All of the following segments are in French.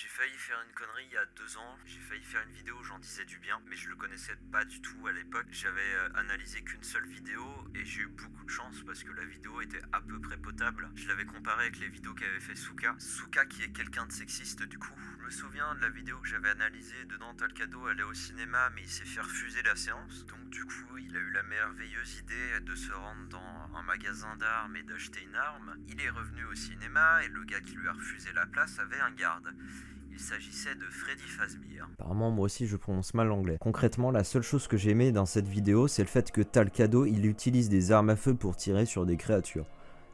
J'ai failli faire une connerie il y a 2 ans, j'ai failli faire une vidéo où j'en disais du bien, mais je le connaissais pas du tout à l'époque. J'avais analysé qu'une seule vidéo et j'ai eu beaucoup de chance parce que la vidéo était à peu près potable. Je l'avais comparée avec les vidéos qu'avait fait Souka. Souka qui est quelqu'un de sexiste du coup. Je me souviens de la vidéo que j'avais analysée, dedans Talcado allait au cinéma mais il s'est fait refuser la séance. Donc du coup il a eu la merveilleuse idée de se rendre dans un magasin d'armes et d'acheter une arme. Il est revenu au cinéma et le gars qui lui a refusé la place avait un garde. Il s'agissait de Freddy Fazbear. Apparemment, moi aussi, je prononce mal l'anglais. Concrètement, la seule chose que j'ai aimé dans cette vidéo, c'est le fait que Talcado, il utilise des armes à feu pour tirer sur des créatures.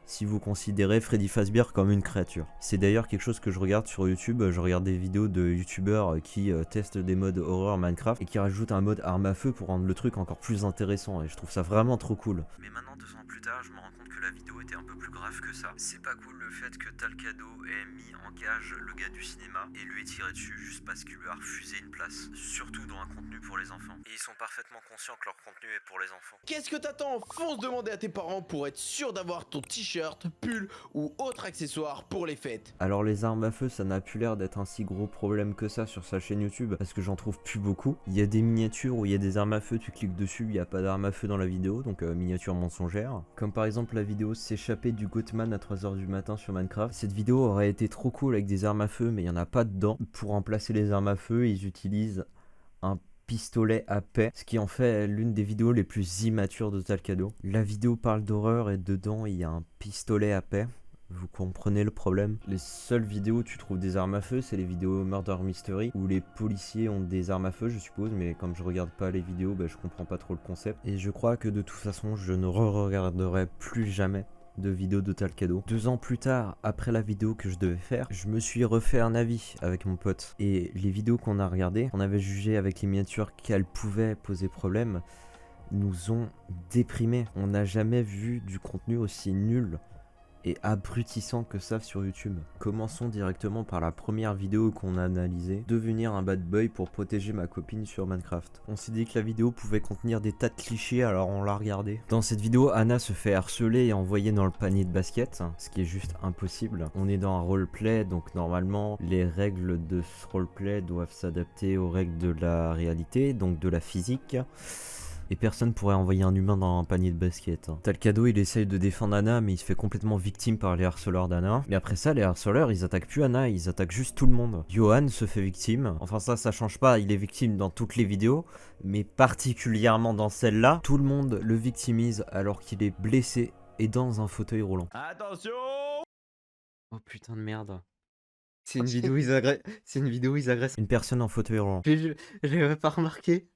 Si vous considérez Freddy Fazbear comme une créature. C'est d'ailleurs quelque chose que je regarde sur YouTube. Je regarde des vidéos de youtubeurs qui testent des modes horreur Minecraft et qui rajoutent un mode arme à feu pour rendre le truc encore plus intéressant. Et je trouve ça vraiment trop cool. Mais maintenant, 2 ans plus tard, je me rends compte que la vidéo était un peu plus grave que ça. C'est pas cool le fait que Talcado ait mis en cage le gars du cinéma et lui ait tiré dessus juste parce qu'il lui a refusé une place. Surtout dans un contenu pour les enfants. Et ils sont parfaitement conscients que leur contenu est pour les enfants. Qu'est-ce que t'attends? Fonce demander à tes parents pour être sûr d'avoir ton t-shirt, pull ou autre accessoire pour les fêtes. Alors les armes à feu, ça n'a plus l'air d'être un si gros problème que ça sur sa chaîne YouTube, parce que j'en trouve plus beaucoup. Il y a des miniatures où il y a des armes à feu, tu cliques dessus, il n'y a pas d'armes à feu dans la vidéo, donc miniature mensongère. Comme par exemple la vidéo s'échapper du Goatman à 3h du matin sur Minecraft. Cette vidéo aurait été trop cool avec des armes à feu, mais il n'y en a pas dedans. Pour remplacer les armes à feu, ils utilisent un pistolet à paix, ce qui en fait l'une des vidéos les plus immatures de Talcado. La vidéo parle d'horreur et dedans il y a un pistolet à paix. Vous comprenez le problème? Les seules vidéos où tu trouves des armes à feu, c'est les vidéos Murder Mystery, où les policiers ont des armes à feu, je suppose, mais comme je regarde pas les vidéos, je comprends pas trop le concept. Et je crois que de toute façon, je ne regarderai plus jamais de vidéos de Talcado. 2 ans plus tard, après la vidéo que je devais faire, je me suis refait un avis avec mon pote. Et les vidéos qu'on a regardées, on avait jugé avec les miniatures qu'elles pouvaient poser problème, nous ont déprimés. On n'a jamais vu du contenu aussi nul et abrutissant que ça sur YouTube. Commençons directement par la première vidéo qu'on a analysée, devenir un bad boy pour protéger ma copine sur Minecraft. On s'est dit que la vidéo pouvait contenir des tas de clichés, alors on l'a regardé. Dans cette vidéo, Anna se fait harceler et envoyer dans le panier de basket, ce qui est juste impossible. On est dans un roleplay, donc normalement les règles de ce roleplay doivent s'adapter aux règles de la réalité, donc de la physique. Et personne pourrait envoyer un humain dans un panier de basket. Talcado, il essaye de défendre Anna, mais il se fait complètement victime par les harceleurs d'Anna. Mais après ça, les harceleurs, ils attaquent plus Anna, ils attaquent juste tout le monde. Johan se fait victime. Enfin ça change pas, il est victime dans toutes les vidéos, mais particulièrement dans celle-là, tout le monde le victimise alors qu'il est blessé et dans un fauteuil roulant. Attention! Oh putain de merde. C'est une vidéo où ils agressent. C'est une vidéo où ils agressent une personne en fauteuil roulant. J'avais pas remarqué.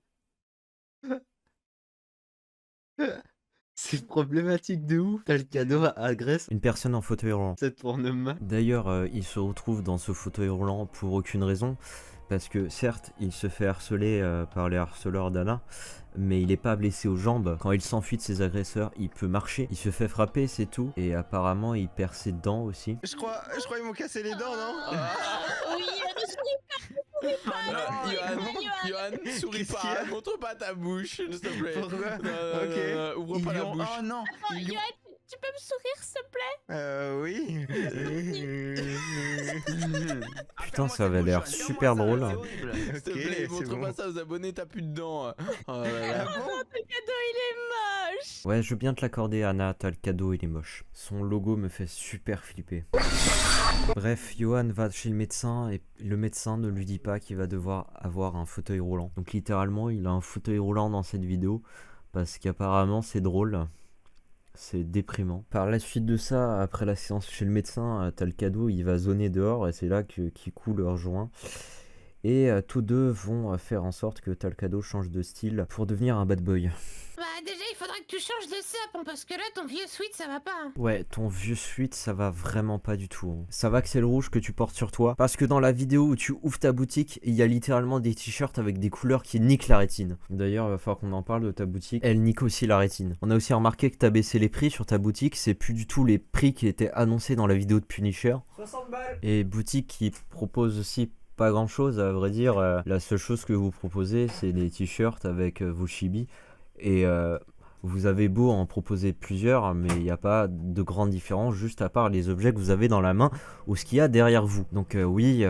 C'est problématique de ouf. Talcado agresse une personne en fauteuil roulant. Cette tournement. D'ailleurs, il se retrouve dans ce fauteuil roulant pour aucune raison. Parce que certes, il se fait harceler par les harceleurs d'Anna, mais il est pas blessé aux jambes. Quand il s'enfuit de ses agresseurs, il peut marcher. Il se fait frapper, c'est tout. Et apparemment, il perd ses dents aussi. Je crois ils m'ont cassé les dents, non? Oui, Johan, souris Qu'est-ce pas, qu'il y a? montre pas ta bouche, s'il te plaît. Pourquoi? Ok. Ouvre pas la bouche. Oh non. attends, Yoann, tu peux me sourire, s'il te plaît? Oui. Putain, ça avait l'air super drôle. S'il te Ok, plaît, c'est montre bon. pas ça aux abonnés, t'as plus de dents. Oh là là. Ah bon? Le cadeau, il est moche! Ouais, je veux bien te l'accorder, Anna, Talcado, il est moche. Son logo me fait super flipper. Bref, Johan va chez le médecin et le médecin ne lui dit pas qu'il va devoir avoir un fauteuil roulant. Donc littéralement, il a un fauteuil roulant dans cette vidéo parce qu'apparemment c'est drôle. C'est déprimant. Par la suite de ça, après la séance chez le médecin, Talcado, il va zoner dehors et c'est là qu'ils coulent leur joint. Et tous deux vont faire en sorte que Talcado change de style pour devenir un bad boy. Bah, déjà, il faudrait que tu changes de sape, parce que là, ton vieux sweat, ça va pas. Ouais, ton vieux sweat, ça va vraiment pas du tout. Ça va que c'est le rouge que tu portes sur toi. Parce que dans la vidéo où tu ouvres ta boutique, il y a littéralement des t-shirts avec des couleurs qui niquent la rétine. D'ailleurs, il va falloir qu'on en parle de ta boutique. Elle nique aussi la rétine. On a aussi remarqué que t'as baissé les prix sur ta boutique. C'est plus du tout les prix qui étaient annoncés dans la vidéo de Punisher. 60 balles. Et boutique qui propose aussi pas grand chose, à vrai dire. La seule chose que vous proposez, c'est des t-shirts avec vos chibis. Et vous avez beau en proposer plusieurs, mais il n'y a pas de grande différence, juste à part les objets que vous avez dans la main ou ce qu'il y a derrière vous. Donc oui,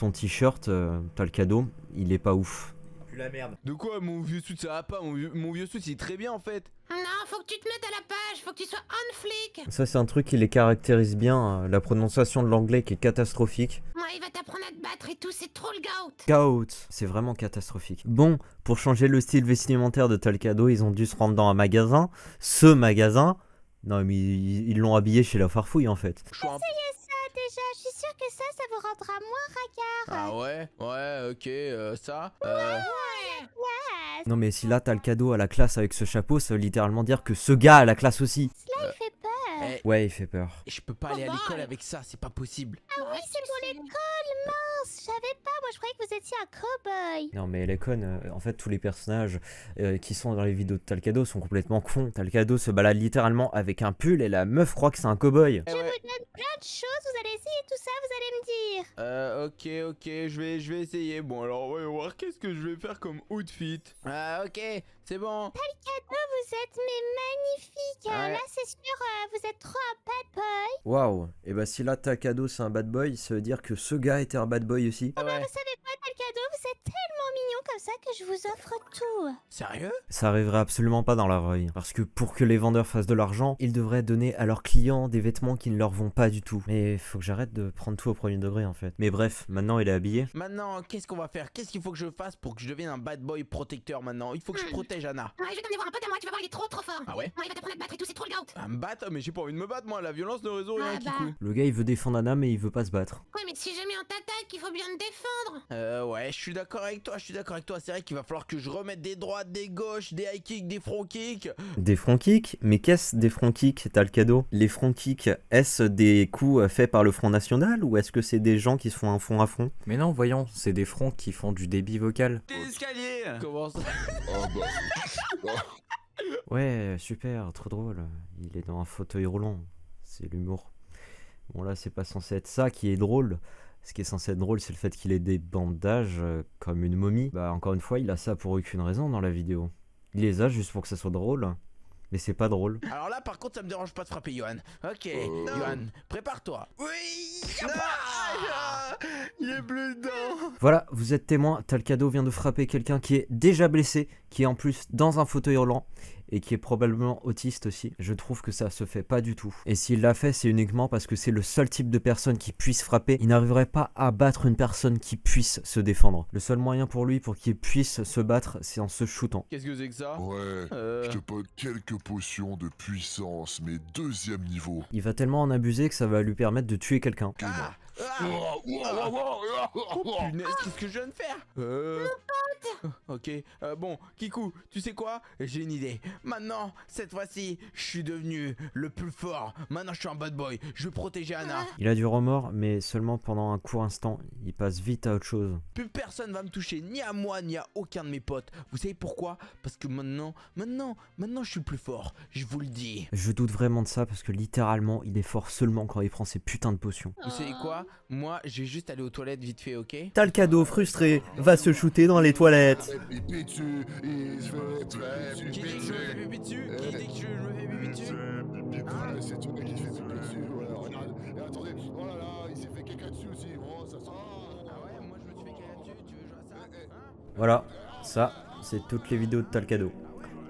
ton t-shirt, t'as le cadeau, il est pas ouf. Plus la merde. De quoi mon vieux sweat ça va pas, mon vieux sweat il est très bien en fait. Non, faut que tu te mettes à la page, faut que tu sois on flic. Ça c'est un truc qui les caractérise bien, la prononciation de l'anglais qui est catastrophique. Moi, il va t'apprendre à te battre et tout, c'est trop le gout. Goat, c'est vraiment catastrophique. Bon, pour changer le style vestimentaire de Talcado, ils ont dû se rendre dans un magasin. Ce magasin, non mais ils l'ont habillé chez la farfouille en fait. Je suis un... Déjà, je suis sûre que ça vous rendra moins Ah ouais? Ouais, ok, ça. Non mais si là t'as le cadeau à la classe avec ce chapeau, ça veut littéralement dire que ce gars a la classe aussi. il fait peur. Ouais, il fait peur. Je peux pas aller à l'école avec ça, c'est pas possible. Ah oui, c'est pour l'école, mince. Je savais pas, moi je croyais que vous étiez un cow-boy. Non mais elle est conne, en fait tous les personnages qui sont dans les vidéos de Talcado sont complètement cons. Talcado se balade littéralement avec un pull et la meuf croit que c'est un cow-boy. Eh Je ouais. vous donne plein de choses, vous allez essayer tout ça, vous allez me dire. Ok, je vais essayer. Bon, alors, on va voir qu'est-ce que je vais faire comme outfit. Ah, ok, c'est bon. Cadeau, vous êtes mais magnifique. Ouais. Là, c'est sûr, vous êtes trop un bad boy. Waouh, et bah si là Talcado c'est un bad boy, ça veut dire que ce gars était un bad boy aussi. Ah ouais. Vous savez quoi, Talcado, vous êtes tellement mignon comme ça que je vous offre tout. Sérieux? Ça arriverait absolument pas dans la vraie vie. Parce que pour que les vendeurs fassent de l'argent, ils devraient donner à leurs clients des vêtements qui ne leur vont pas du tout. Mais faut que j'arrête de prendre tout au premier degré en fait. Mais bref, maintenant il est habillé. Maintenant, qu'est-ce qu'on va faire? Qu'est-ce qu'il faut que je fasse pour que je devienne un bad boy protecteur maintenant? Il faut que je protège Anna. Ouais, je vais t'emmener voir un pote à moi, tu vas voir, il est trop trop fort. Ah ouais? Ouais, il va t'apprendre à te battre et tout, c'est trop le gout. À me battre? Mais j'ai pas envie de me battre, moi. La violence ne résout rien, Ah bah. Kikou. Le gars il veut défendre Anna mais il veut pas se battre. Ouais, mais si jamais on t'attaque, il faut bien te défendre. Ouais, je suis d'accord avec toi, C'est vrai qu'il va falloir que je remette des droites, des gauches, des high kicks, des front kicks. Des front kicks? Mais qu'est-ce des front kicks, Talcado? Les front kicks, est-ce des coups faits par le Front National ou est-ce que c'est des gens qui se font un fond à fond? Mais non, voyons, c'est des fronts qui font du débit vocal. Des escaliers. Comment ça? Ouais, super, trop drôle. Il est dans un fauteuil roulant. C'est l'humour. Bon là c'est pas censé être ça qui est drôle. Ce qui est censé être drôle c'est le fait qu'il ait des bandages comme une momie. Bah encore une fois il a ça pour aucune raison dans la vidéo. Il les a juste pour que ça soit drôle. Mais c'est pas drôle. Alors là, par contre, ça me dérange pas de frapper Johan. Ok, Johan, prépare-toi. Oui. Il est plus dedans. Voilà, vous êtes témoin, Talcado vient de frapper quelqu'un qui est déjà blessé, qui est en plus dans un fauteuil roulant et qui est probablement autiste aussi. Je trouve que ça se fait pas du tout. Et s'il l'a fait, c'est uniquement parce que c'est le seul type de personne qui puisse frapper. Il n'arriverait pas à battre une personne qui puisse se défendre. Le seul moyen pour lui, pour qu'il puisse se battre, c'est en se shootant. Qu'est-ce que c'est que ça? Ouais, je te pote quelques potions de puissance, mais 2e niveau. Il va tellement en abuser que ça va lui permettre de tuer quelqu'un. Ah, Oh punaise, qu'est-ce que je viens de faire? Ok, bon, Kikou, tu sais quoi? J'ai une idée. Maintenant, cette fois-ci, je suis devenu le plus fort. Maintenant, je suis un bad boy. Je vais protéger Anna. Il a du remords, mais seulement pendant un court instant. Il passe vite à autre chose. Plus personne va me toucher, ni à moi, ni à aucun de mes potes. Vous savez pourquoi? Parce que maintenant, je suis plus fort. Je vous le dis. Je doute vraiment de ça parce que littéralement, il est fort seulement quand il prend ses putains de potions. Vous savez quoi? Moi, je vais juste aller aux toilettes vite fait, ok? Talcado frustré va se shooter dans les toilettes. Pipi dessus, je veux te Qui dit que je me fais pipi dessus? Qui dit que je me fais pipi dessus? C'est toi qui te fais pipi dessus, voilà, regarde. Et attendez, oh là là, il s'est fait caca dessus aussi, oh ça sent. Ah ouais, moi je me suis fait caca dessus, tu veux jouer à ça? Hein? Voilà, ça, c'est toutes les vidéos de Talcado.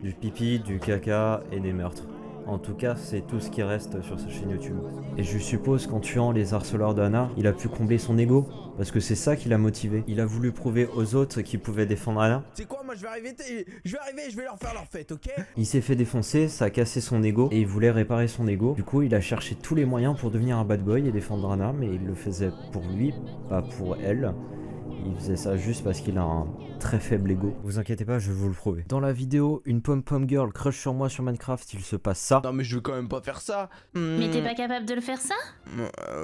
Du pipi, du caca et des meurtres. En tout cas, c'est tout ce qui reste sur sa chaîne YouTube. Et je suppose qu'en tuant les harceleurs d'Anna, il a pu combler son ego. Parce que c'est ça qui l'a motivé. Il a voulu prouver aux autres qu'il pouvait défendre Anna. C'est quoi, moi je vais arriver, je vais leur faire leur fête, ok? Il s'est fait défoncer, ça a cassé son ego. Et il voulait réparer son ego. Du coup, il a cherché tous les moyens pour devenir un bad boy et défendre Anna. Mais il le faisait pour lui, pas pour elle. Il faisait ça juste parce qu'il a un très faible ego. Vous inquiétez pas, je vais vous le prouver. Dans la vidéo, une pom-pom girl crush sur moi sur Minecraft, il se passe ça. Non mais je vais quand même pas faire ça. Mais t'es pas capable de le faire ça?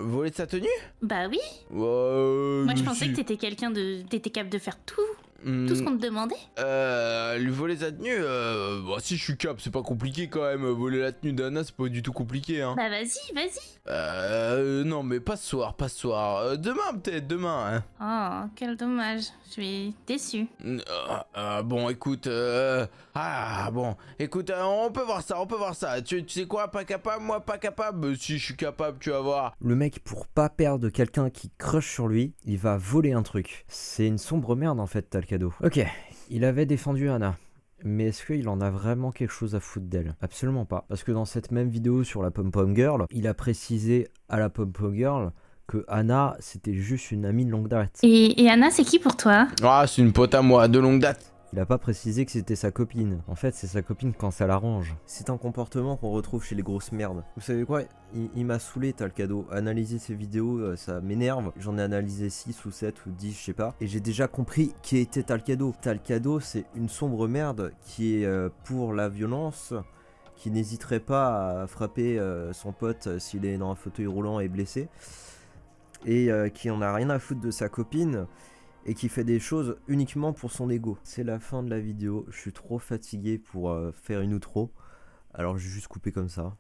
Voler de sa tenue? Bah oui. Ouais. Moi je pensais que t'étais quelqu'un de... T'étais capable de faire tout. Tout ce qu'on te demandait. Lui voler sa tenue, bah si je suis cap, c'est pas compliqué quand même. Voler la tenue d'Anna, c'est pas du tout compliqué, hein. Bah vas-y. Non, mais pas ce soir, pas ce soir. Demain peut-être, demain, hein. Oh, quel dommage. Je suis déçue. Bon, écoute, bon, écoute, on peut voir ça, on peut voir ça. Tu sais quoi, pas capable, moi pas capable. Si je suis capable, tu vas voir. Le mec, pour pas perdre quelqu'un qui crush sur lui, il va voler un truc. C'est une sombre merde en fait, Talcado. Ok, il avait défendu Anna. Mais est-ce qu'il en a vraiment quelque chose à foutre d'elle? Absolument pas. Parce que dans cette même vidéo sur la Pom-Pom Girl, il a précisé à la Pom-Pom Girl que Anna, c'était juste une amie de longue date. Et Anna, c'est qui pour toi? Ah, c'est une pote à moi, de longue date. Il a pas précisé que c'était sa copine. En fait, c'est sa copine quand ça l'arrange. C'est un comportement qu'on retrouve chez les grosses merdes. Vous savez quoi? Il m'a saoulé, Talcado. Analyser ses vidéos, ça m'énerve. J'en ai analysé 6 ou 7 ou 10, je sais pas. Et j'ai déjà compris qui était Talcado. Talcado, c'est une sombre merde qui est pour la violence, qui n'hésiterait pas à frapper son pote s'il est dans un fauteuil roulant et blessé. Et qui en a rien à foutre de sa copine. Et qui fait des choses uniquement pour son ego. C'est la fin de la vidéo, je suis trop fatigué pour faire une outro. Alors j'ai juste coupé comme ça.